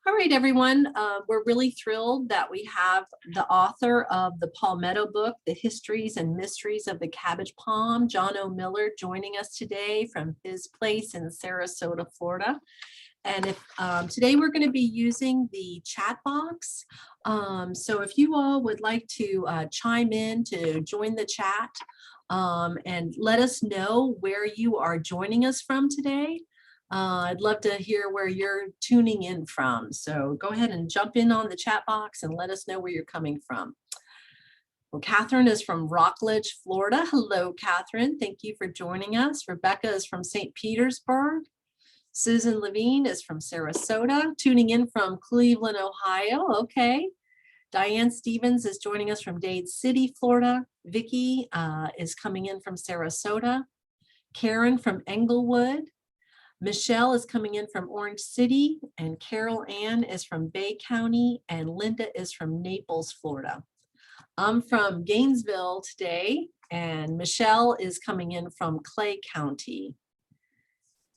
All right, everyone. We're really thrilled that we have the author of the Palmetto Book, The Histories and Mysteries of the Cabbage Palm, Jono Miller, joining us today from his place in Sarasota, Florida. And if today we're going to be using the chat box. So if you all would like to chime in to join the chat and let us know where you are joining us from today. I'd love to hear where you're tuning in from. So go ahead and jump in on the chat box and let us know where you're coming from. Well, Catherine is from Rockledge, Florida. Hello, Catherine. Thank you for joining us. Rebecca is from St. Petersburg. Susan Levine is from Sarasota, tuning in from Cleveland, Ohio. Okay. Diane Stevens is joining us from Dade City, Florida. Vicki is coming in from Sarasota. Karen from Englewood. Michelle is coming in from Orange City, and Carol Ann is from Bay County, and Linda is from Naples, Florida. I'm from Gainesville today, and Michelle is coming in from Clay County.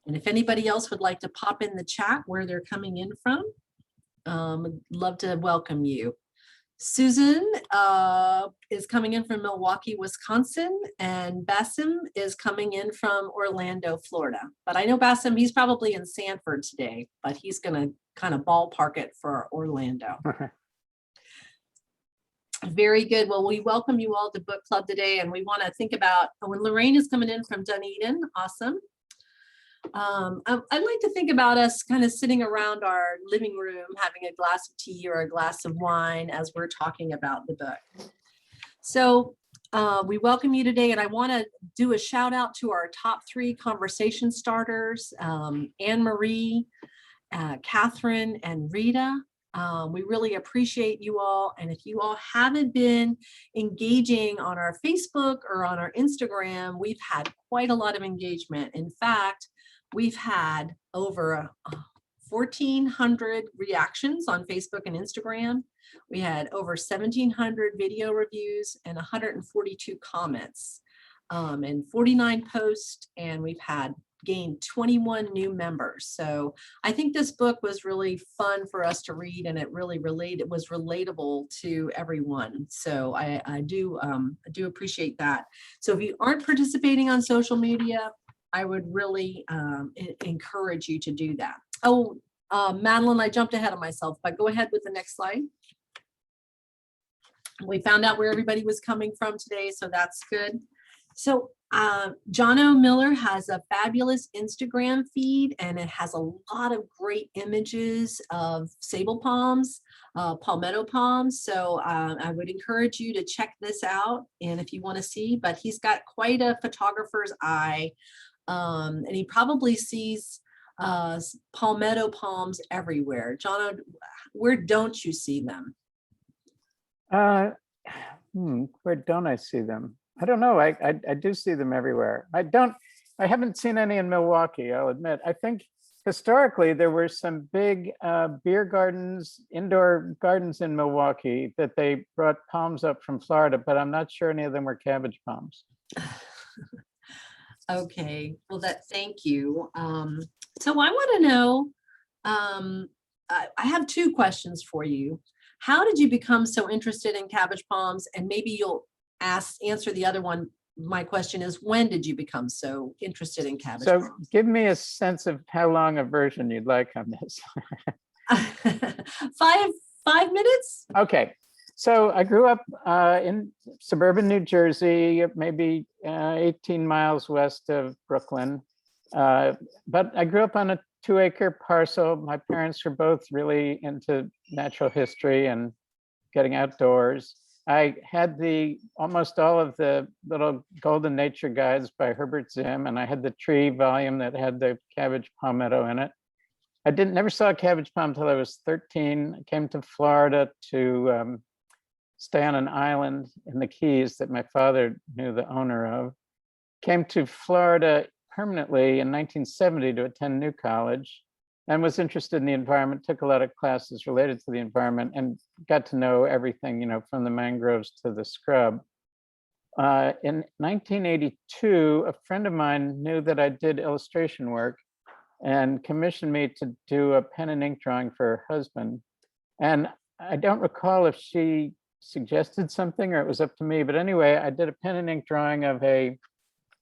And if anybody else would like to pop in the chat where they're coming in from, I'd love to welcome you. Susan is coming in from Milwaukee, Wisconsin, and Bassem is coming in from Orlando, Florida. But I know Bassem, he's probably in Sanford today, but he's going to kind of ballpark it for Orlando. Very good. Well, we welcome you all to book club today, and we want to think about when Lorraine is coming in from Dunedin. Awesome. I'd like to think about us kind of sitting around our living room, having a glass of tea or a glass of wine as we're talking about the book. So we welcome you today, and I want to do a shout out to our top 3 conversation starters, Anne-Marie, Catherine, and Rita. We really appreciate you all. And if you all haven't been engaging on our Facebook or on our Instagram, we've had quite a lot of engagement. In fact, we've had over 1,400 reactions on Facebook and Instagram. We had over 1,700 video reviews and 142 comments and 49 posts, and we've gained 21 new members. So I think this book was really fun for us to read, and it really was relatable to everyone. So I do appreciate that. So if you aren't participating on social media, I would really encourage you to do that. Oh, Madeline, I jumped ahead of myself, but go ahead with the next slide. We found out where everybody was coming from today, so that's good. So Jono Miller has a fabulous Instagram feed, and it has a lot of great images of Sabal palms, palmetto palms. So I would encourage you to check this out, and if you want to see, but he's got quite a photographer's eye. And he probably sees palmetto palms everywhere. Jono, where don't you see them? Where don't I see them? I don't know. I do see them everywhere. I haven't seen any in Milwaukee, I'll admit. I think historically there were some big beer gardens, indoor gardens in Milwaukee that they brought palms up from Florida, but I'm not sure any of them were cabbage palms. Okay, well, thank you. So I want to know, I have 2 questions for you. How did you become so interested in cabbage palms? And maybe you'll answer the other one. My question is, when did you become so interested in cabbage palms? So give me a sense of how long a version you'd like on this. 5 minutes? Okay. So I grew up in suburban New Jersey, maybe 18 miles west of Brooklyn. But I grew up on a 2-acre parcel. My parents were both really into natural history and getting outdoors. I had almost all of the little golden nature guides by Herbert Zim, and I had the tree volume that had the cabbage palmetto in it. I never saw a cabbage palm until I was 13. I came to Florida to stay on an island in the Keys that my father knew the owner of. Came to Florida permanently in 1970 to attend New College, and was interested in the environment, took a lot of classes related to the environment, and got to know everything, from the mangroves to the scrub. In 1982, a friend of mine knew that I did illustration work and commissioned me to do a pen and ink drawing for her husband. And I don't recall if she suggested something or it was up to me, but anyway, I did a pen and ink drawing of a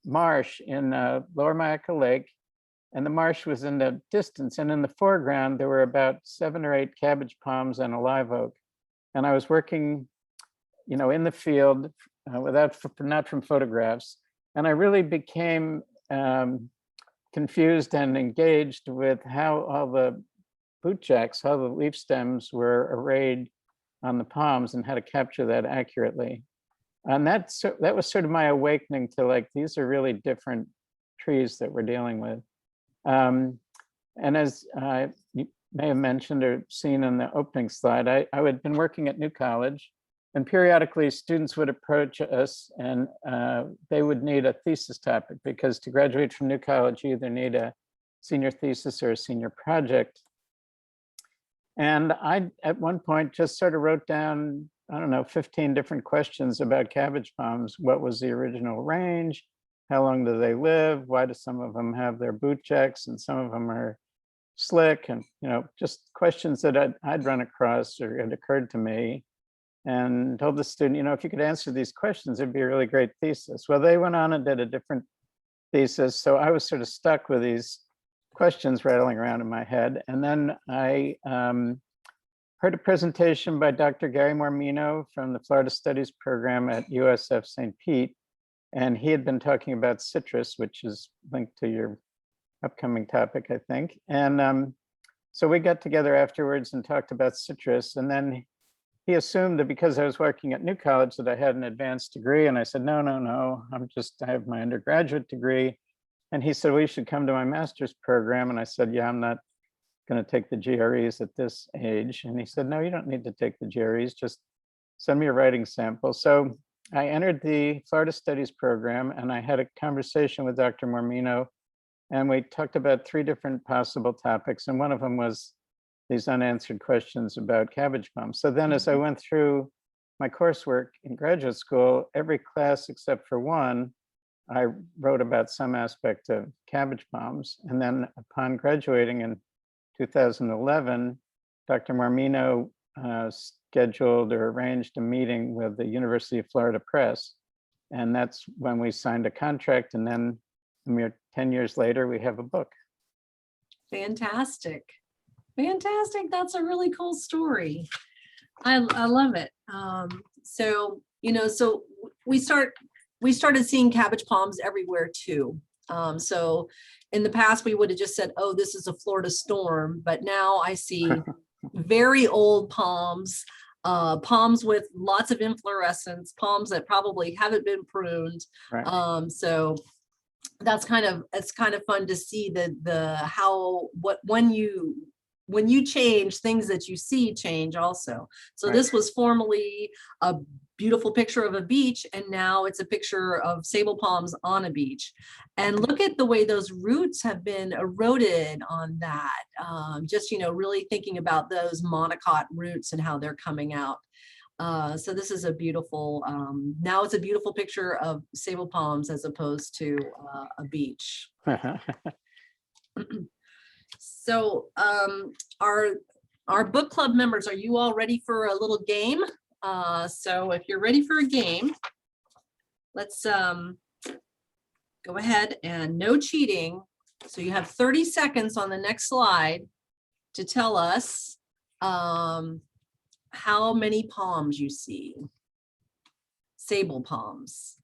marsh in Lower Myakka Lake, and the marsh was in the distance, and in the foreground there were about 7 or 8 cabbage palms and a live oak. And I was working, in the field not from photographs, and I really became confused and engaged with how all the bootjacks, how the leaf stems were arrayed on the palms and how to capture that accurately. And that was sort of my awakening to, like, these are really different trees that we're dealing with. And as you may have mentioned or seen in the opening slide, I had been working at New College, and periodically students would approach us and they would need a thesis topic, because to graduate from New College, you either need a senior thesis or a senior project. And I, at one point, just sort of wrote down, 15 different questions about cabbage palms. What was the original range? How long do they live? Why do some of them have their bootjacks and some of them are slick? And, just questions that I'd run across or had occurred to me, and told the student, if you could answer these questions, it'd be a really great thesis. Well, they went on and did a different thesis. So I was sort of stuck with these questions rattling around in my head. And then I heard a presentation by Dr. Gary Mormino from the Florida Studies program at USF St. Pete. And he had been talking about citrus, which is linked to your upcoming topic, I think. And so we got together afterwards and talked about citrus. And then he assumed that because I was working at New College that I had an advanced degree. And I said, no, I have my undergraduate degree. And he said, well, you should come to my master's program. And I said, yeah, I'm not going to take the GREs at this age. And he said, no, you don't need to take the GREs, just send me a writing sample. So I entered the Florida Studies program, and I had a conversation with Dr. Mormino, and we talked about 3 different possible topics. And one of them was these unanswered questions about cabbage palms. So then as I went through my coursework in graduate school, every class except for one, I wrote about some aspect of cabbage palms. And then upon graduating in 2011, Dr. Mormino scheduled or arranged a meeting with the University of Florida Press. And that's when we signed a contract. And then a mere 10 years later, we have a book. Fantastic. Fantastic. That's a really cool story. I love it. So we started seeing cabbage palms everywhere too. So in the past, we would have just said, oh, this is a Florida storm. But now I see very old palms, palms with lots of inflorescence, palms that probably haven't been pruned. Right. So it's kind of fun to see when you change, things that you see change also. So Right. This was formerly a beautiful picture of a beach, and now it's a picture of sabal palms on a beach. And look at the way those roots have been eroded on that. Just, really thinking about those monocot roots and how they're coming out. So this is a beautiful, now it's a beautiful picture of sabal palms as opposed to a beach. So our book club members, are you all ready for a little game? So if you're ready for a game, let's go ahead, and no cheating. So you have 30 seconds on the next slide to tell us how many palms you see, sabal palms.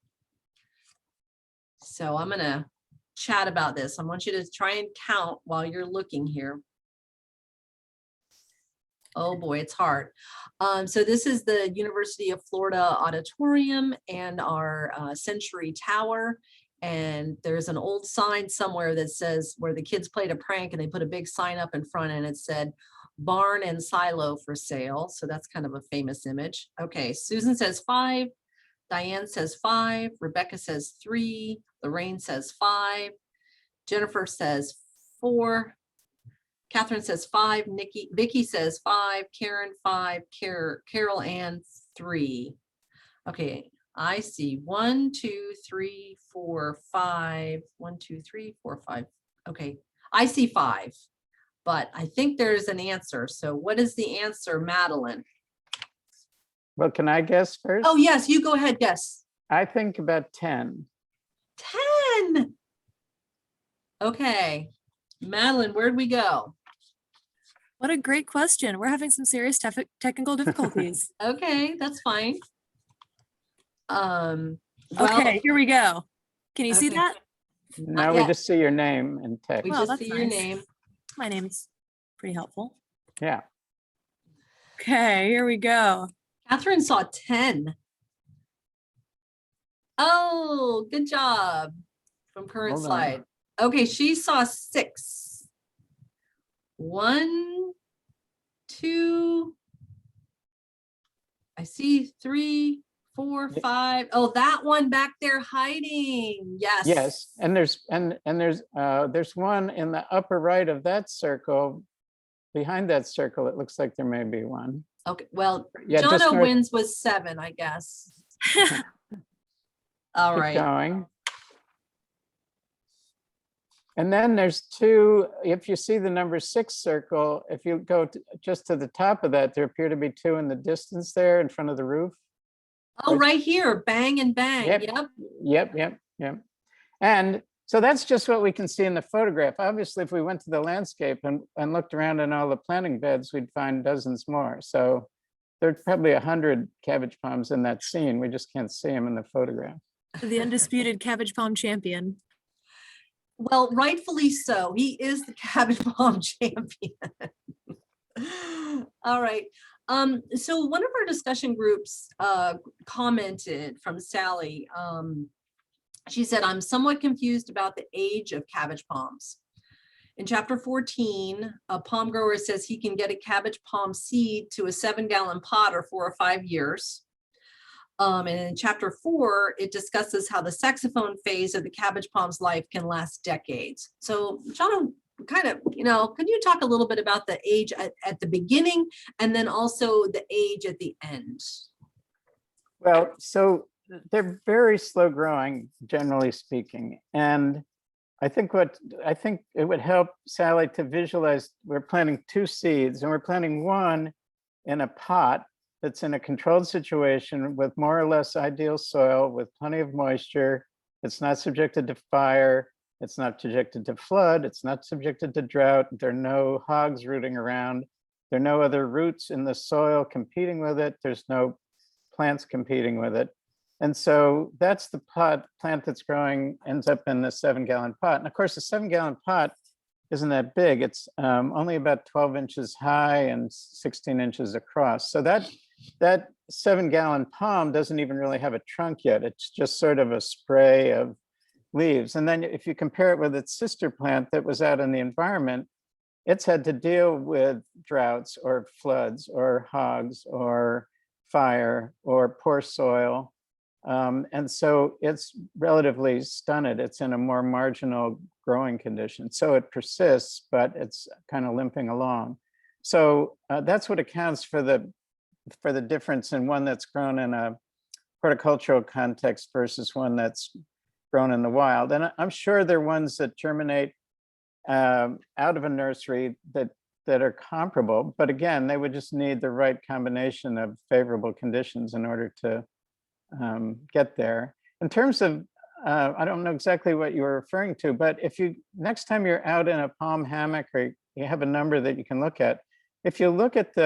So I'm gonna chat about this. I want you to try and count while you're looking here. Oh boy, it's hard. So this is the University of Florida Auditorium and our Century Tower. And there's an old sign somewhere that says, where the kids played a prank and they put a big sign up in front and it said, barn and silo for sale. So that's kind of a famous image. Okay, Susan says 5. Diane says 5. Rebecca says 3. Lorraine says 5. Jennifer says 4. Catherine says 5. Vicky says 5. Karen 5. Carol Ann 3. Okay, I see 1, 2, 3, 4, 5. 1, 2, 3, 4, 5. Okay, I see 5, but I think there's an answer. So what is the answer, Madeline? Well, can I guess first? Oh, yes, you go ahead, guess. I think about 10. 10. Okay. Madeline, where'd we go? What a great question. We're having some serious technical difficulties. Okay, that's fine. Well, Okay, here we go. Can you see Okay. that? Now we yet. just see your name in text. we Well, just that's see your nice. name. My name's pretty helpful. Yeah. Okay, here we go. Catherine saw 10. Oh, good job. From current Hold on. slide. Okay, she saw 6. 1, 2. I see 3, 4, Yeah. 5. Oh, that one back there hiding. Yes. Yes, and there's one in the upper right of that circle. Behind that circle, it looks like there may be one. Okay, well, Yeah, just Jono north- wins was 7, I guess. All Keep right. going. And then there's 2, if you see the number 6 circle, if you go just to the top of that, there appear to be 2 in the distance there in front of the roof. Oh, right here, bang and bang. Yep. Yep. And so that's just what we can see in the photograph. Obviously, if we went to the landscape and looked around in all the planting beds, we'd find dozens more. So there's probably 100 cabbage palms in that scene. We just can't see them in the photograph. The undisputed Cabbage Palm champion. Well, rightfully so. He is the Cabbage Palm champion. All right. So one of our discussion groups commented from Sally. She said, I'm somewhat confused about the age of cabbage palms. In chapter 14, a palm grower says he can get a cabbage palm seed to a 7-gallon pot or 4 or 5 years. And in chapter 4, it discusses how the saxophone phase of the cabbage palm's life can last decades. So, Jono, kind of, could you talk a little bit about the age at the beginning and then also the age at the end? Well, so they're very slow growing, generally speaking. And I think it would help Sally to visualize, we're planting 2 seeds and we're planting one in a pot that's in a controlled situation with more or less ideal soil with plenty of moisture. It's not subjected to fire. It's not subjected to flood. It's not subjected to drought. There are no hogs rooting around. There are no other roots in the soil competing with it. There's no plants competing with it. And so that's the plant that's growing, ends up in the 7-gallon pot. And of course, the 7-gallon pot isn't that big. It's only about 12 inches high and 16 inches across. So that 7-gallon palm doesn't even really have a trunk yet. It's just sort of a spray of leaves. And then if you compare it with its sister plant that was out in the environment, it's had to deal with droughts or floods or hogs or fire or poor soil. And so it's relatively stunted. It's in a more marginal growing condition. So it persists, but it's kind of limping along. So that's what accounts for the difference in one that's grown in a horticultural context versus one that's grown in the wild. And I'm sure there are ones that germinate out of a nursery that are comparable, but again, they would just need the right combination of favorable conditions in order to get there. In terms of, I don't know exactly what you were referring to, but if next time you're out in a palm hammock or you have a number that you can look at, if you look at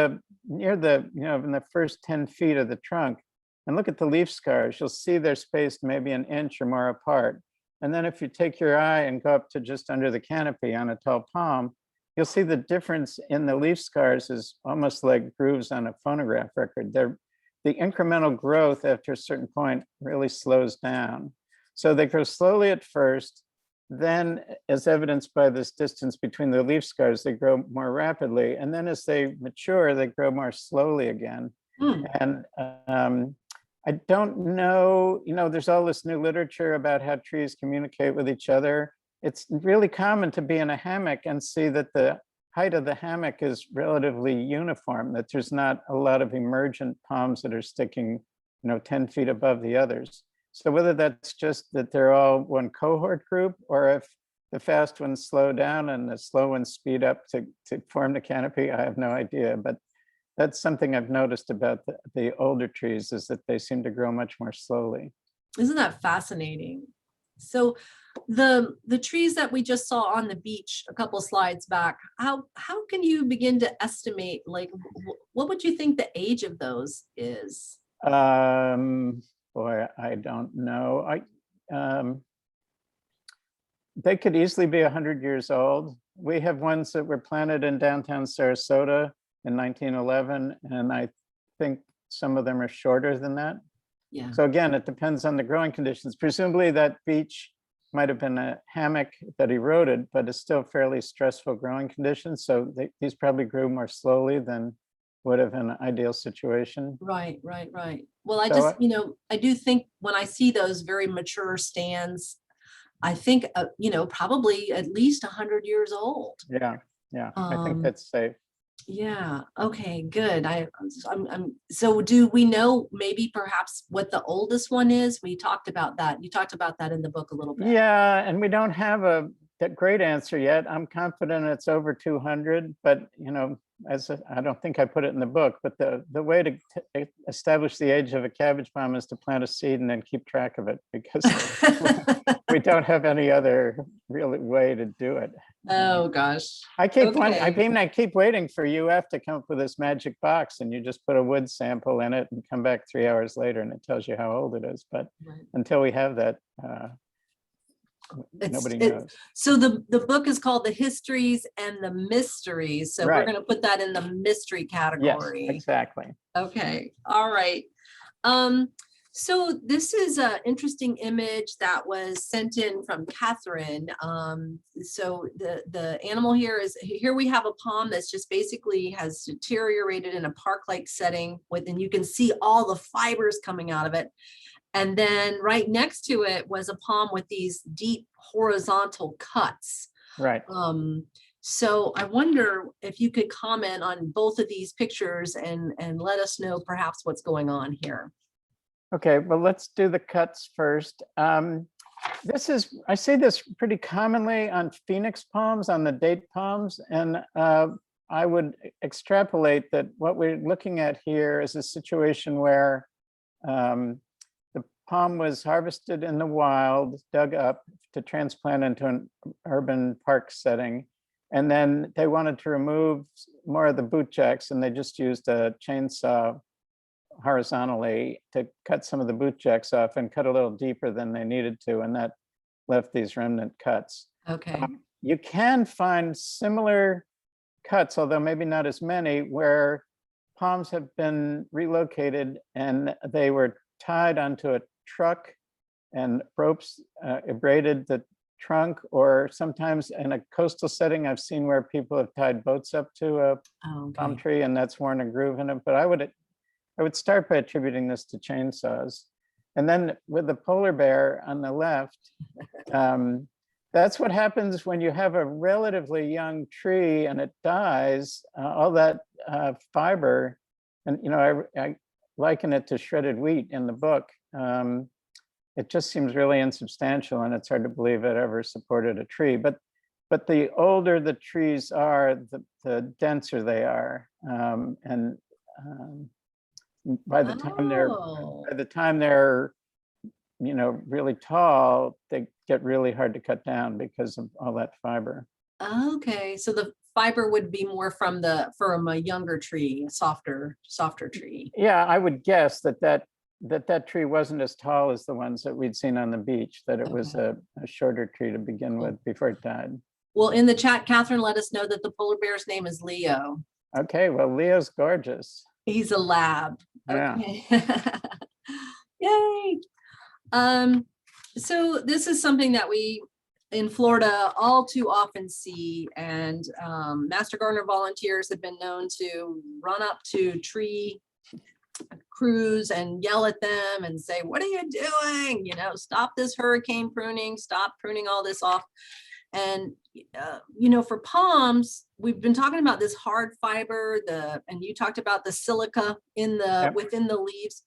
near the, in the first 10 feet of the trunk and look at the leaf scars, you'll see they're spaced maybe an inch or more apart. And then if you take your eye and go up to just under the canopy on a tall palm, you'll see the difference in the leaf scars is almost like grooves on a phonograph record. The incremental growth after a certain point really slows down. So they grow slowly at first, then as evidenced by this distance between the leaf scars, they grow more rapidly. And then as they mature, they grow more slowly again. And I don't know, there's all this new literature about how trees communicate with each other. It's really common to be in a hammock and see that the height of the hammock is relatively uniform, that there's not a lot of emergent palms that are sticking, 10 feet above the others. So whether that's just that they're all one cohort group, or if the fast ones slow down and the slow ones speed up to form the canopy, I have no idea. But that's something I've noticed about the older trees, is that they seem to grow much more slowly. Isn't that fascinating? So the trees that we just saw on the beach a couple slides back, how can you begin to estimate, like, what would you think the age of those is? Boy, I don't know. They could easily be 100 years old. We have ones that were planted in downtown Sarasota in 1911, and I think some of them are shorter than that. Yeah. So again, it depends on the growing conditions. Presumably that beech might have been a hammock that eroded, but it's still fairly stressful growing conditions. So these probably grew more slowly than would have an ideal situation. Right. Well, I So just, I do think when I see those very mature stands, I think, probably at least 100 years old. Yeah, I think that's safe. Yeah. Okay, good. So do we know maybe perhaps what the oldest one is? We talked about that. You talked about that in the book a little bit. Yeah, and we don't have that great answer yet. I'm confident it's over 200, but I don't think I put it in the book, but the way to establish the age of a cabbage palm is to plant a seed and then keep track of it, because we don't have any other real way to do it. Oh gosh. I keep Okay. I keep waiting for UF to come up with this magic box, and you just put a wood sample in it and come back 3 hours later and it tells you how old it is. But Right. until we have that, nobody knows. So the book is called The Histories and the Mysteries. So we're Right. going to put that in the mystery Yes, category. exactly. Okay. All right. So this is an interesting image that was sent in from Catherine. So the animal here we have a palm that's just basically has deteriorated in a park-like setting and you can see all the fibers coming out of it. And then right next to it was a palm with these deep horizontal cuts. Right. So I wonder if you could comment on both of these pictures and let us know perhaps what's going on here. Okay, well, let's do the cuts first. I see this pretty commonly on phoenix palms, on the date palms, and I would extrapolate that what we're looking at here is a situation where the palm was harvested in the wild, dug up to transplant into an urban park setting, and then they wanted to remove more of the bootjacks, and they just used a chainsaw horizontally to cut some of the bootjacks off and cut a little deeper than they needed to, and that left these remnant cuts. Okay. You can find similar cuts, although maybe not as many, where palms have been relocated and they were tied onto a truck and ropes braided the trunk, or sometimes in a coastal setting, I've seen where people have tied boats up to a palm tree and that's worn a groove in it. But I would start by attributing this to chainsaws. And then with the polar bear on the left, that's what happens when you have a relatively young tree and it dies, all that fiber, and I liken it to shredded wheat in the book. It just seems really insubstantial, and it's hard to believe it ever supported a tree. But the older the trees are, the denser they are, and by the time they're really tall, they get really hard to cut down because of all that fiber. Okay, so the fiber would be more from a younger tree, a softer tree. Yeah, I would guess that tree wasn't as tall as the ones that we'd seen on the beach, that it was a shorter tree to begin with before it died. Well, in the chat, Catherine let us know that the polar bear's name is Leo. Okay, well, Leo's gorgeous. He's a lab. Yeah. Okay. Yay. So this is something that we in Florida all too often see, and Master Gardener volunteers have been known to run up to tree crews and yell at them and say, "What are you doing? Stop this hurricane pruning, stop pruning all this off." And for palms, we've been talking about this hard fiber, and you talked about the silica within the leaves.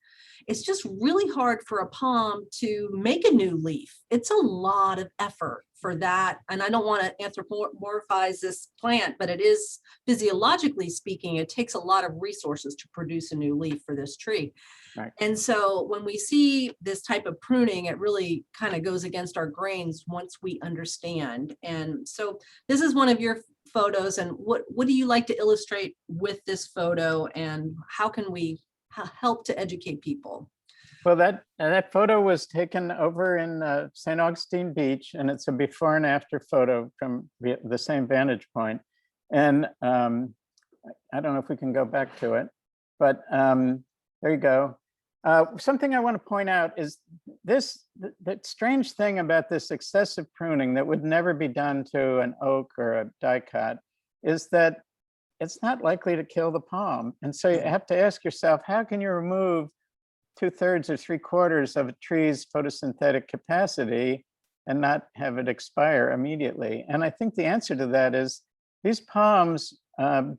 It's just really hard for a palm to make a new leaf. It's a lot of effort for that. And I don't want to anthropomorphize this plant, but it is, physiologically speaking, it takes a lot of resources to produce a new leaf for this tree. Right. And so when we see this type of pruning, it really kind of goes against our grains once we understand. And so this is one of your photos. And what do you like to illustrate with this photo, and how can we help to educate people? Well, that photo was taken over in St. Augustine Beach, and it's a before and after photo from the same vantage point. And I don't know if we can go back to it, but there you go. Something I want to point out is that strange thing about this excessive pruning that would never be done to an oak or a dicot is that it's not likely to kill the palm. And so you have to ask yourself, how can you remove 2/3 or 3/4 of a tree's photosynthetic capacity and not have it expire immediately? And I think the answer to that is these palms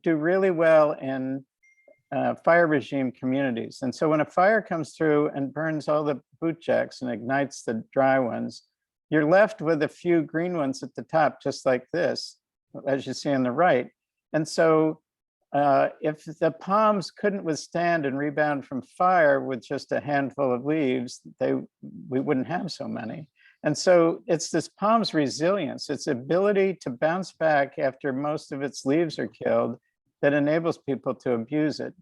do really well in fire regime communities. And so when a fire comes through and burns all the bootjacks and ignites the dry ones, you're left with a few green ones at the top, just like this, as you see on the right. And so if the palms couldn't withstand and rebound from fire with just a handful of leaves, we wouldn't have so many. And so it's this palm's resilience, its ability to bounce back after most of its leaves are killed, that enables people to abuse it.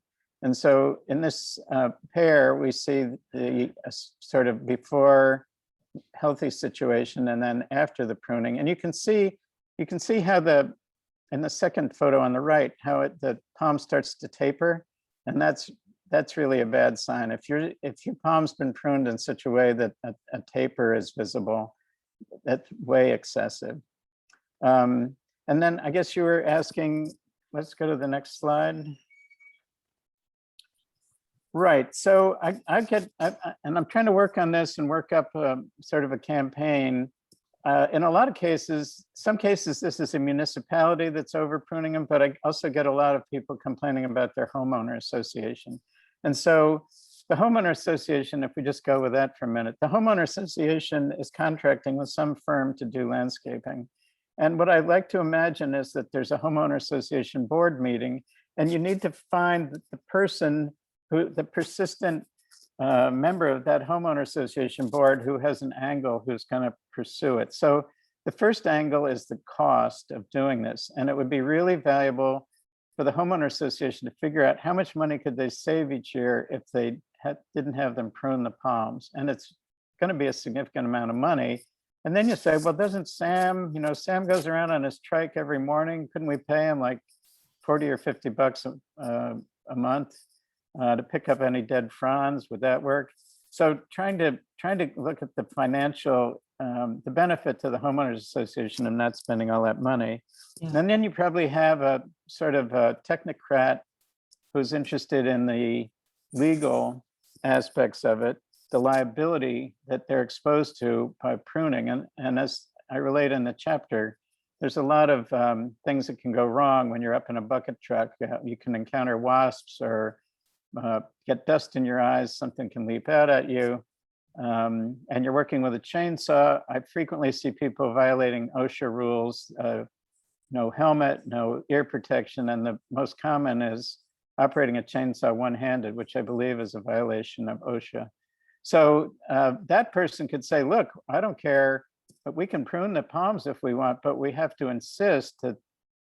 And so in this pair, we see the sort of before healthy situation and then after the pruning. And you can see how in the second photo on the right, how the palm starts to taper. And that's really a bad sign. If your palm's been pruned in such a way that a taper is visible, that's way excessive. And then I guess you were asking, let's go to the next slide. Right, so and I'm trying to work on this and work up sort of a campaign. In a lot of cases, some cases, this is a municipality that's over pruning them, but I also get a lot of people complaining about their homeowner association. And so the homeowner association, if we just go with that for a minute, the homeowner association is contracting with some firm to do landscaping. And what I'd like to imagine is that there's a homeowner association board meeting, and you need to find the person the persistent member of that homeowner association board who has an angle who's going to pursue it. So the first angle is the cost of doing this. And it would be really valuable for the homeowner association to figure out how much money could they save each year if they didn't have them prune the palms. And it's going to be a significant amount of money. And then you say, well, doesn't Sam, Sam goes around on his trike every morning. Couldn't we pay him like 40 or 50 bucks a month to pick up any dead fronds? Would that work? So trying to look at the financial, the benefit to the homeowners association and not spending all that money. Yeah. And then you probably have a sort of a technocrat who's interested in the legal aspects of it, the liability that they're exposed to by pruning. And as I relate in the chapter, there's a lot of things that can go wrong when you're up in a bucket truck. You can encounter wasps or get dust in your eyes, something can leap out at you, and you're working with a chainsaw. I frequently see people violating OSHA rules, no helmet, no ear protection, and the most common is operating a chainsaw one-handed, which I believe is a violation of OSHA. So that person could say, look, I don't care, but we can prune the palms if we want, but we have to insist that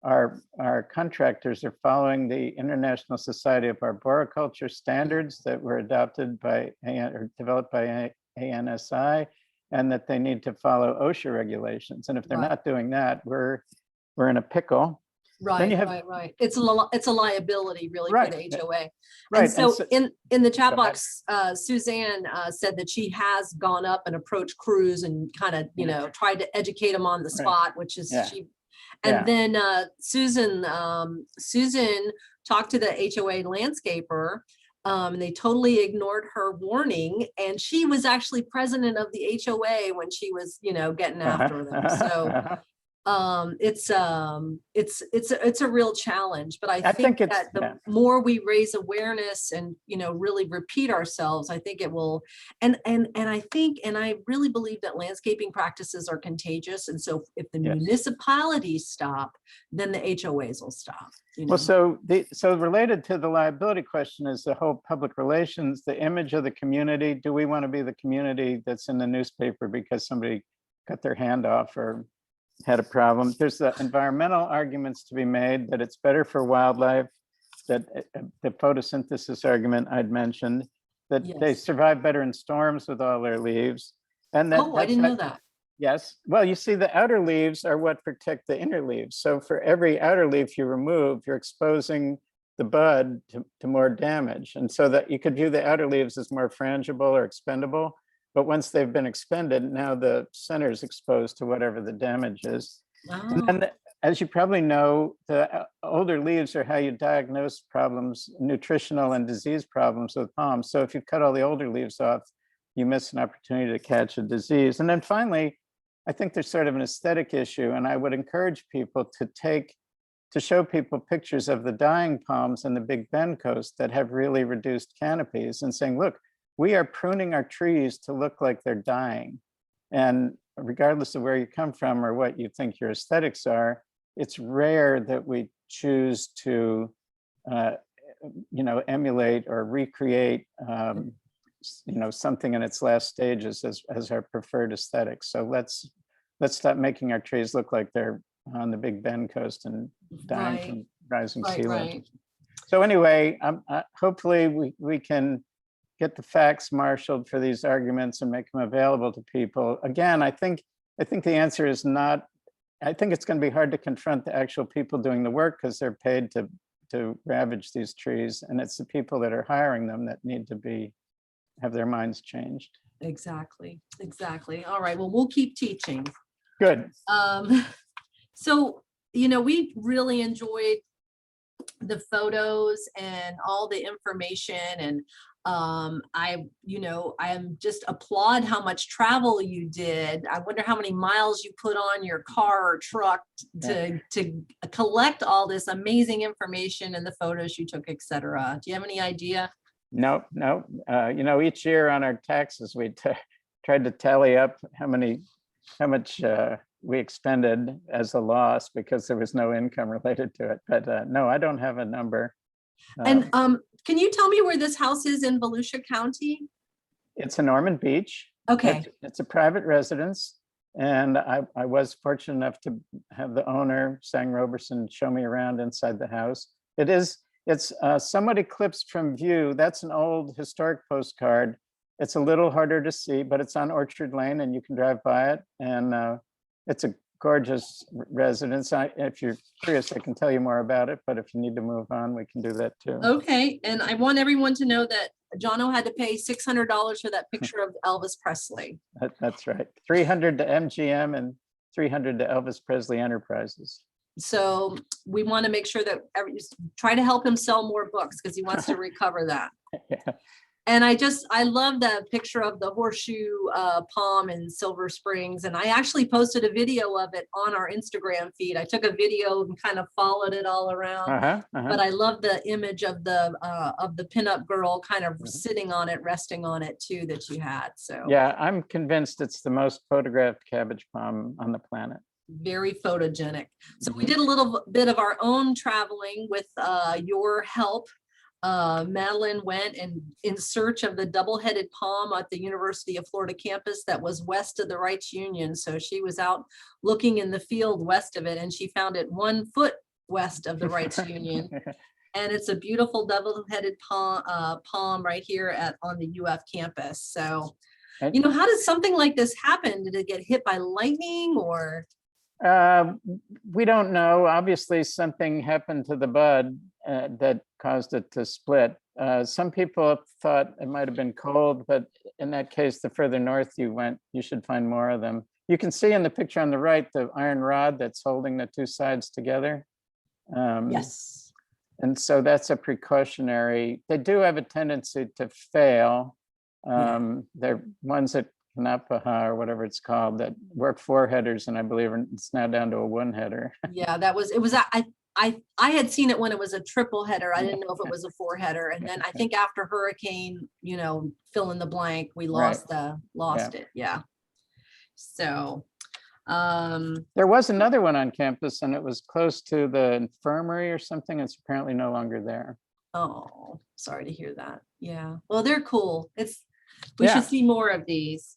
our contractors are following the International Society of Arboriculture standards that were adopted by or developed by ANSI, and that they need to follow OSHA regulations. And if they're not doing that, we're in a pickle. Right, right. It's a liability really for the HOA. Right. And so in the chat box, Suzanne said that she has gone up and approached crews and kind of, tried to educate them on the spot, which is she. And then Susan talked to the HOA landscaper, and they totally ignored her warning. And she was actually president of the HOA when she was, getting after them. So it's a real challenge, but I I think think it's, that the yeah. more we raise awareness and, really repeat ourselves, I think it will, and I think, and I really believe that landscaping practices are contagious. And so if the Yes. municipalities stop, then the HOAs will stop. Well, so related to the liability question is the whole public relations, the image of the community. Do we want to be the community that's in the newspaper because somebody cut their hand off or had a problem? There's the environmental arguments to be made that it's better for wildlife, that the photosynthesis argument I'd mentioned, that they Yes. survive better in storms with all their leaves. And that, Oh, I didn't know that. Yes. Well, you see, the outer leaves are what protect the inner leaves. So for every outer leaf you remove, you're exposing the bud to more damage. And so that you could view the outer leaves as more frangible or expendable. But once they've been expended, now the center is exposed to whatever the damage is. Oh. And then, as you probably know, the older leaves are how you diagnose problems, nutritional and disease problems with palms. So if you cut all the older leaves off, you miss an opportunity to catch a disease. And then finally, I think there's sort of an aesthetic issue, and I would encourage people to show people pictures of the dying palms in the Big Bend coast that have really reduced canopies and saying, look, we are pruning our trees to look like they're dying. And regardless of where you come from or what you think your aesthetics are, it's rare that we choose to, emulate or recreate, something in its last stages as our preferred aesthetics. So let's stop making our trees look like they're on the Big Bend coast and dying from rising sea level. So anyway, hopefully we can get the facts marshaled for these arguments and make them available to people. Again, I think the answer is not. I think it's going to be hard to confront the actual people doing the work because they're paid to ravage these trees, and it's the people that are hiring them that need to have their minds changed. Exactly. All right. Well, we'll keep teaching. Good. So, we really enjoyed the photos and all the information, and I just applaud how much travel you did. I wonder how many miles you put on your car or truck to collect all this amazing information and the photos you took, etc. Do you have any idea? No. Each year on our taxes, we tried to tally up how much we expended as a loss because there was no income related to it. But no, I don't have a number. And can you tell me where this house is in Volusia County? It's in Ormond Beach. Okay. It's a private residence. And I was fortunate enough to have the owner, Sang Roberson, show me around inside the house. It's somewhat eclipsed from view. That's an old historic postcard. It's a little harder to see, but it's on Orchard Lane and you can drive by it. And it's a gorgeous residence. If you're curious, I can tell you more about it, but if you need to move on, we can do that too. Okay. And I want everyone to know that Jono had to pay $600 for that picture of Elvis Presley. That's right. 300 to MGM and 300 to Elvis Presley Enterprises. So we want to make sure that try to help him sell more books because he wants to recover that. Yeah. And I love the picture of the horseshoe palm in Silver Springs. And I actually posted a video of it on our Instagram feed. I took a video and kind of followed it all around. But I love the image of the pinup girl kind of sitting on it, resting on it too, that you had. So yeah, I'm convinced it's the most photographed cabbage palm on the planet. Very photogenic. So we did a little bit of our own traveling with your help. Madeline went in search of the double-headed palm at the University of Florida campus that was west of the Rights Union. So she was out looking in the field west of it, and she found it 1 foot west of the Rights Union. And it's a beautiful double-headed palm right here on the UF campus. So, how does something like this happen? Did it get hit by lightning or? We don't know. Obviously, something happened to the bud that caused it to split. Some people thought it might have been cold, but in that case, the further north you went, you should find more of them. You can see in the picture on the right, the iron rod that's holding the two sides together. Yes. And so that's a precautionary. They do have a tendency to fail. They're ones that Kanapaha or whatever it's called that were 4 headers, and I believe it's now down to a 1 header. Yeah, I had seen it when it was a triple header. I didn't know if it was a 4 header. And then I think after hurricane, fill in the blank, we lost it. Yeah. So, there was another one on campus, and it was close to the infirmary or something. It's apparently no longer there. oh, sorry to hear that. Yeah. Well, they're cool. We should see more of these.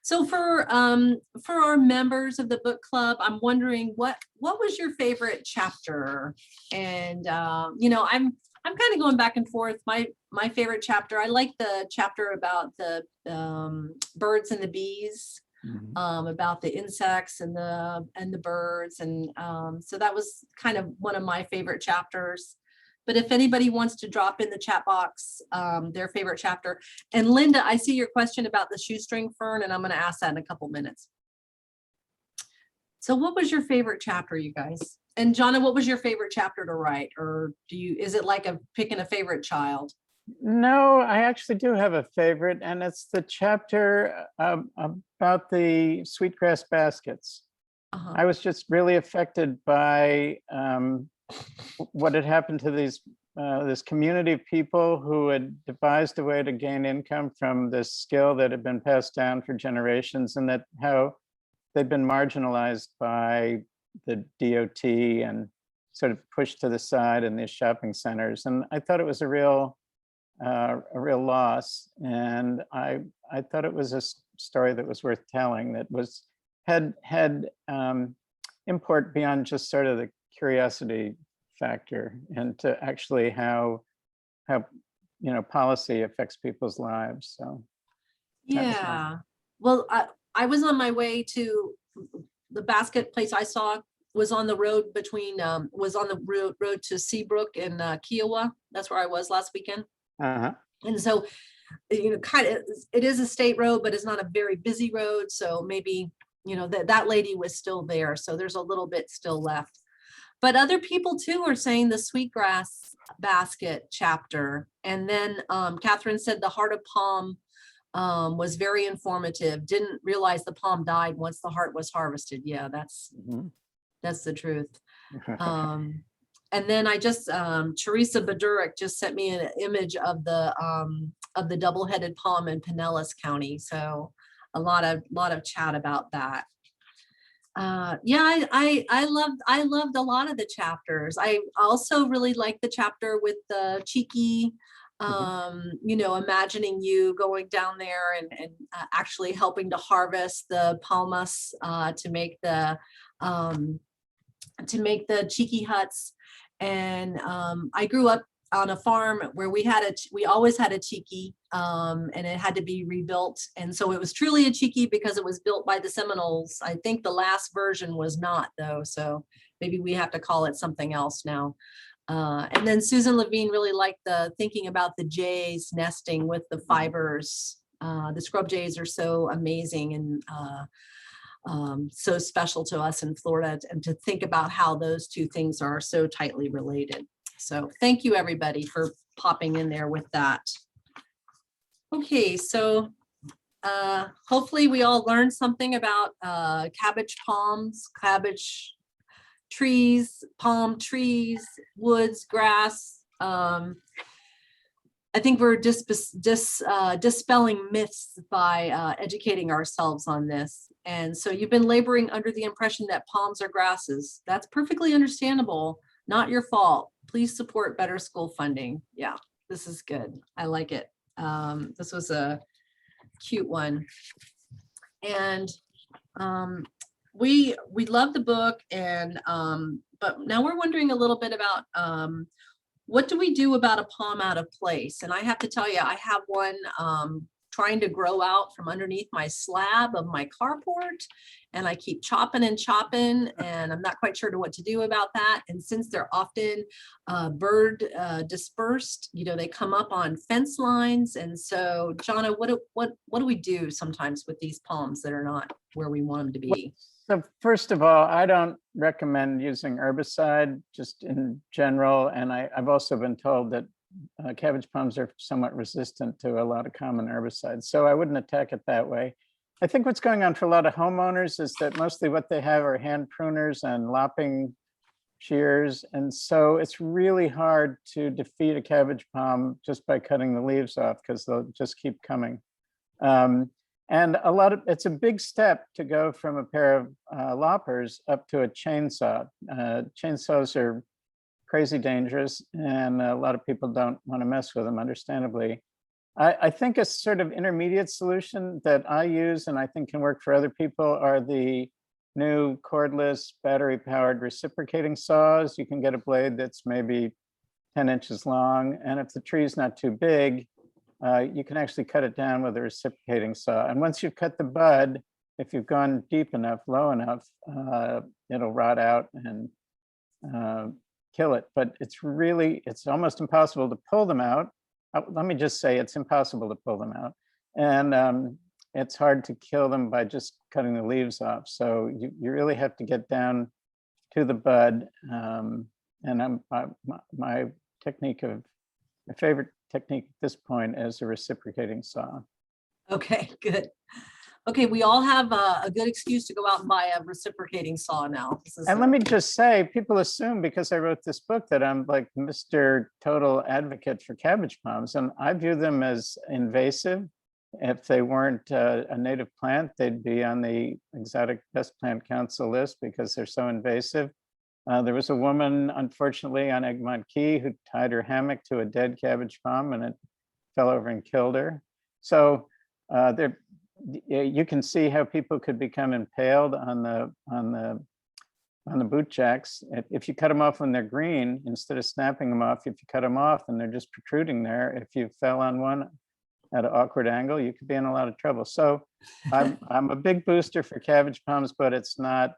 So for our members of the book club, I'm wondering what was your favorite chapter? And I'm kind of going back and forth. My favorite chapter, I like the chapter about the birds and the bees, about the insects and the birds, and so that was kind of one of my favorite chapters. But if anybody wants to drop in the chat box their favorite chapter. And Linda, I see your question about the shoestring fern, and I'm going to ask that in a couple minutes. So what was your favorite chapter, you guys? And Jono, what was your favorite chapter to write? Or is it like picking a favorite child? No, I actually do have a favorite, and it's the chapter about the sweetgrass baskets. I was just really affected by what had happened to this community of people who had devised a way to gain income from this skill that had been passed down for generations, and that how they'd been marginalized by the DOT and sort of pushed to the side in these shopping centers. And I thought it was a real loss. And I thought it was a story that was worth telling, that had import beyond just sort of the curiosity factor, and to actually how policy affects people's lives. So yeah, well, I was on my way to the basket place. I saw was on the road road to Seabrook and Kiowa. That's where I was last weekend. And so kind of, it is a state road, but it's not a very busy road, so maybe that lady was still there, so there's a little bit still left. But other people too are saying the sweetgrass basket chapter. And then Catherine said the heart of palm was very informative. Didn't realize the palm died once the heart was harvested. Yeah, that's the truth. And then I just Teresa Badurek just sent me an image of the double-headed palm in Pinellas County. So a lot of chat about that. I loved a lot of the chapters. I also really liked the chapter with the chickee, imagining you going down there and actually helping to harvest the palmas to make the chickee huts. And I grew up on a farm where we always had a chickee, and it had to be rebuilt. And so it was truly a chickee because it was built by the Seminoles. I think the last version was not, though. So maybe we have to call it something else now. And then Susan Levine really liked the thinking about the jays nesting with the fibers. The scrub jays are so amazing and so special to us in Florida, and to think about how those two things are so tightly related. So thank you, everybody, for popping in there with that. Okay, so hopefully we all learned something about cabbage palms, cabbage trees, palm trees, woods, grass. I think we're dispelling myths by educating ourselves on this. And so you've been laboring under the impression that palms are grasses. That's perfectly understandable. Not your fault. Please support better school funding. Yeah, this is good. I like it. This was a cute one. And we love the book, and but now we're wondering a little bit about what do we do about a palm out of place? And I have to tell you, I have one trying to grow out from underneath my slab of my carport, and I keep chopping and chopping, and I'm not quite sure what to do about that. And since they're often bird dispersed, they come up on fence lines. And so, Jono, what do we do sometimes with these palms that are not where we want them to be? So first of all, I don't recommend using herbicide just in general. And I've also been told that cabbage palms are somewhat resistant to a lot of common herbicides. So I wouldn't attack it that way. I think what's going on for a lot of homeowners is that mostly what they have are hand pruners and lopping shears. And so it's really hard to defeat a cabbage palm just by cutting the leaves off because they'll just keep coming. And it's a big step to go from a pair of loppers up to a chainsaw. Chainsaws are crazy dangerous and a lot of people don't want to mess with them, understandably. I think a sort of intermediate solution that I use and I think can work for other people are the new cordless battery powered reciprocating saws. You can get a blade that's maybe 10 inches long. And if the tree is not too big, you can actually cut it down with a reciprocating saw. And once you've cut the bud, if you've gone deep enough, low enough, it'll rot out and kill it. But it's almost impossible to pull them out. Let me just say it's impossible to pull them out. And it's hard to kill them by just cutting the leaves off. So you really have to get down to the bud. And my favorite technique at this point is a reciprocating saw. Okay, good. Okay, we all have a good excuse to go out and buy a reciprocating saw now. And let me just say, people assume because I wrote this book that I'm like Mr. Total Advocate for cabbage palms, and I view them as invasive. If they weren't a native plant, they'd be on the Exotic Pest Plant Council list because they're so invasive. There was a woman, unfortunately, on Egmont Key who tied her hammock to a dead cabbage palm and it fell over and killed her. So you can see how people could become impaled on the boot jacks. If you cut them off when they're green, instead of snapping them off, if you cut them off and they're just protruding there, if you fell on one at an awkward angle, you could be in a lot of trouble. So I'm a big booster for cabbage palms, but it's not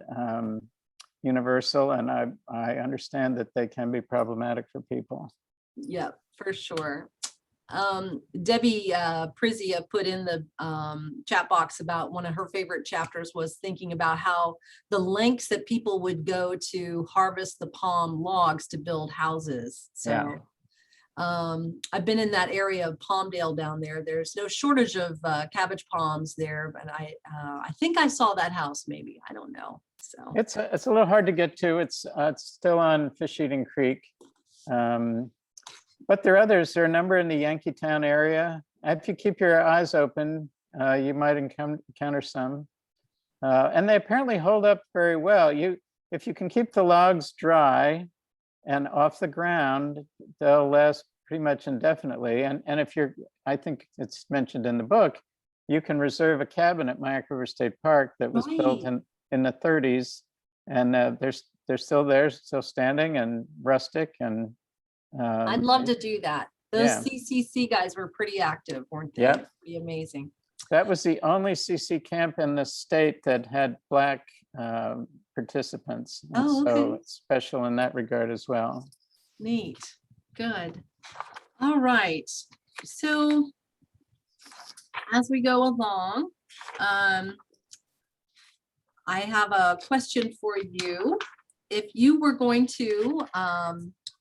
universal. And I understand that they can be problematic for people. Yeah, for sure. Debbie Prizia put in the chat box about one of her favorite chapters was thinking about how the lengths that people would go to harvest the palm logs to build houses. So yeah. I've been in that area of Palmdale down there. There's no shortage of cabbage palms there, but I think I saw that house maybe. I don't know. So it's a little hard to get to. It's still on Fish Eating Creek. But there are others. There are a number in the Yankeetown area. If you keep your eyes open, you might encounter some. And they apparently hold up very well. If you can keep the logs dry and off the ground, they'll last pretty much indefinitely. And if I think it's mentioned in the book, you can reserve a cabin at Mayak River State Park that was built in the 30s. And they're still there, still standing and rustic. And I'd love to do that. Those CCC guys were pretty active, weren't they? Yeah. Pretty amazing. That was the only CC camp in the state that had Black participants. And so it's special in that regard as well. Neat. Good. All right. So as we go along, I have a question for you. If you were going to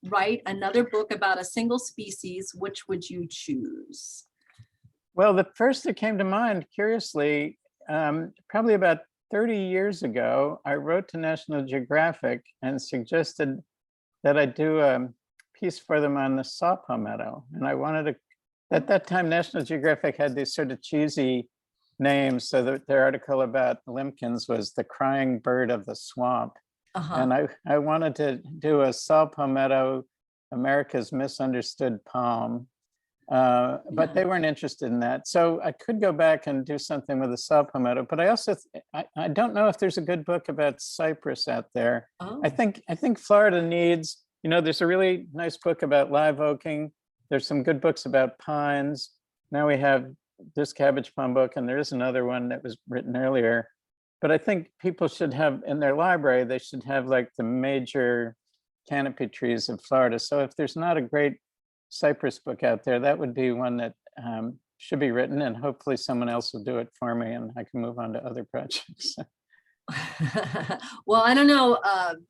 write another book about a single species, which would you choose? Well, the first that came to mind, curiously, probably about 30 years ago, I wrote to National Geographic and suggested that I do a piece for them on the saw palmetto. And I wanted to, at that time, National Geographic had these sort of cheesy names. So that their article about limpkins was The Crying Bird of the Swamp. And I wanted to do a saw palmetto, America's Misunderstood Palm, but they weren't interested in that. So I could go back and do something with a saw palmetto, but I also, I don't know if there's a good book about cypress out there. I think Florida needs, there's a really nice book about live oaking. There's some good books about pines. Now we have this cabbage palm book, and there is another one that was written earlier. But I think people should have in their library, they should have like the major canopy trees of Florida. So if there's not a great cypress book out there, that would be one that should be written, and hopefully someone else will do it for me and I can move on to other projects. Well, I don't know.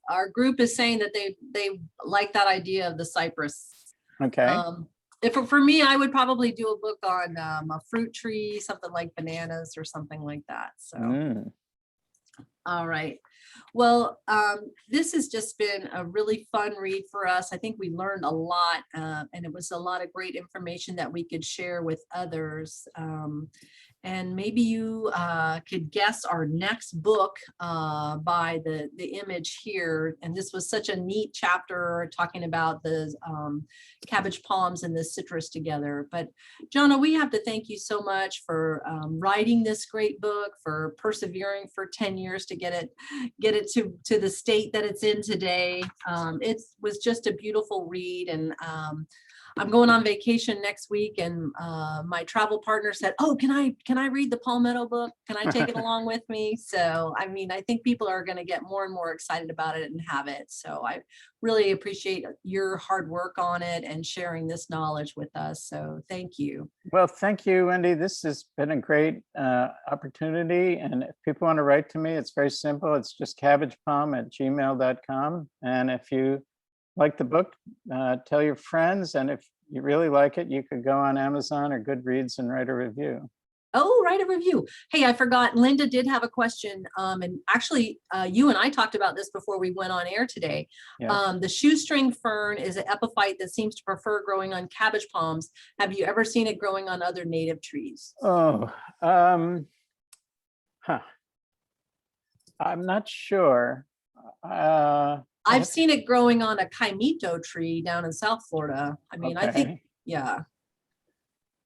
Our group is saying that they like that idea of the cypress. Okay. if for me, I would probably do a book on a fruit tree, something like bananas or something like that. So. Mm. All right. Well, this has just been a really fun read for us. I think we learned a lot, and it was a lot of great information that we could share with others. And maybe you could guess our next book by the image here. And this was such a neat chapter talking about the cabbage palms and the citrus together. But Jono, we have to thank you so much for writing this great book, for persevering for 10 years to get it to the state that it's in today. It was just a beautiful read, and I'm going on vacation next week, and my travel partner said, "Oh, can I read the Palmetto book? Can I take it along with me?" So, I mean, I think people are going to get more and more excited about it and have it. So I really appreciate your hard work on it and sharing this knowledge with us. So thank you. Well, thank you, Wendy. This has been a great opportunity. And if people want to write to me, it's very simple. It's just cabbagepalm@gmail.com. And if you like the book, tell your friends. And if you really like it, you could go on Amazon or Goodreads and write a review. Oh, write a review. Hey, I forgot, Linda did have a question. And actually, you and I talked about this before we went on air today. Yeah. The shoestring fern is an epiphyte that seems to prefer growing on cabbage palms. Have you ever seen it growing on other native trees? Oh, I'm not sure. I've seen it growing on a kaimito tree down in South Florida. I mean, I think, Okay. yeah,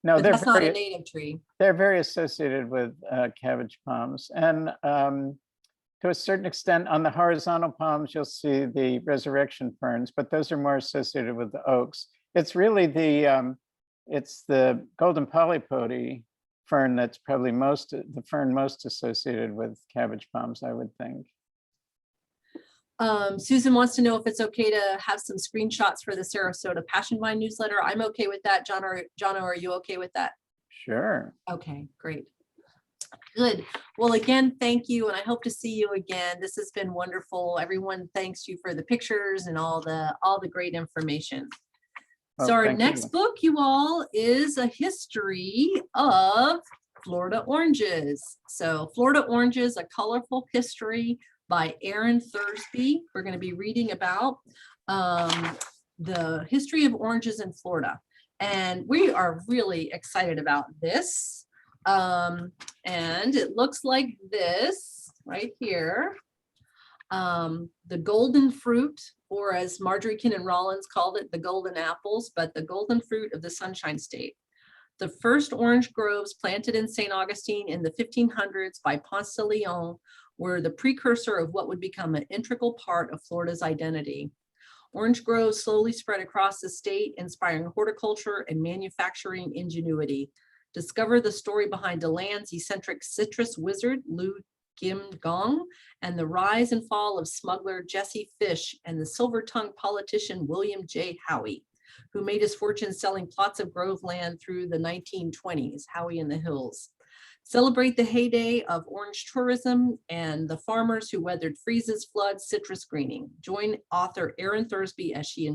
No, but they're that's not a very, native tree. they're very associated with cabbage palms. And to a certain extent, on the horizontal palms, you'll see the resurrection ferns, but those are more associated with the oaks. It's really it's the golden polypody fern that's probably the fern most associated with cabbage palms, I would think. Susan wants to know if it's okay to have some screenshots for the Sarasota Passion Vine newsletter. I'm okay with that. Jono, are you okay with that? Sure. Okay, great. Good. Well, again, thank you. And I hope to see you again. This has been wonderful. Everyone thanks you for the pictures and all the great information. Well, So our thank next you. book, you all, is a history of Florida oranges. So Florida Oranges, A Colorful History by Aaron Thursby. We're going to be reading about the history of oranges in Florida. And we are really excited about this. And it looks like this right here. The golden fruit, or as Marjorie Kinnan Rollins called it, the golden apples, but the golden fruit of the Sunshine State. The first orange groves planted in St. Augustine in the 1500s by Ponce de Leon were the precursor of what would become an integral part of Florida's identity. Orange groves slowly spread across the state, inspiring horticulture and manufacturing ingenuity. Discover the story behind DeLand's eccentric citrus wizard, Lou Kim Gong, and the rise and fall of smuggler Jesse Fish and the silver-tongued politician William J. Howie, who made his fortune selling plots of grove land through the 1920s, Howie in the Hills. Celebrate the heyday of orange tourism and the farmers who weathered freezes, floods, citrus greening. Join author Aaron Thursby as she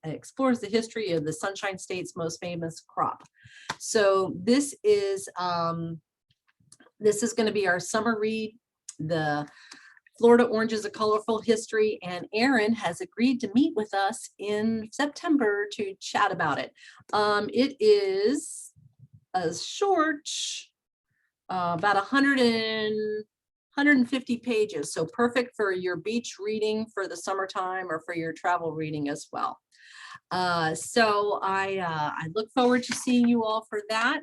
explores the history of the Sunshine State's most famous crop. So this is going to be our summer read, the Florida Oranges, A Colorful History, and Aaron has agreed to meet with us in September to chat about it. It is a short, about 150 pages, so perfect for your beach reading for the summertime or for your travel reading as well. So I look forward to seeing you all for that.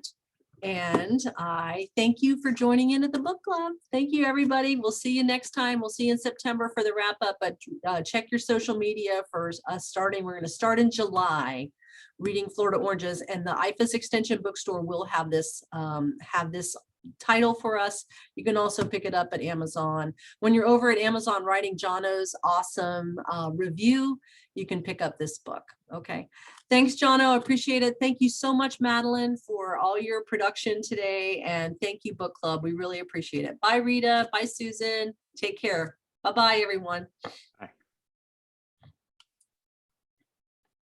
And I thank you for joining in at the book club. Thank you, everybody. We'll see you next time. We'll see you in September for the wrap up, but check your social media for us starting. We're going to start in July reading Florida Oranges, and the IFAS Extension Bookstore will have this title for us. You can also pick it up at Amazon. When you're over at Amazon writing Jono's awesome review, you can pick up this book. Okay. Thanks, Jono. I appreciate it. Thank you so much, Madeline, for all your production today. And thank you, book club. We really appreciate it. Bye, Rita. Bye, Susan. Take care. Bye-bye, everyone. Bye.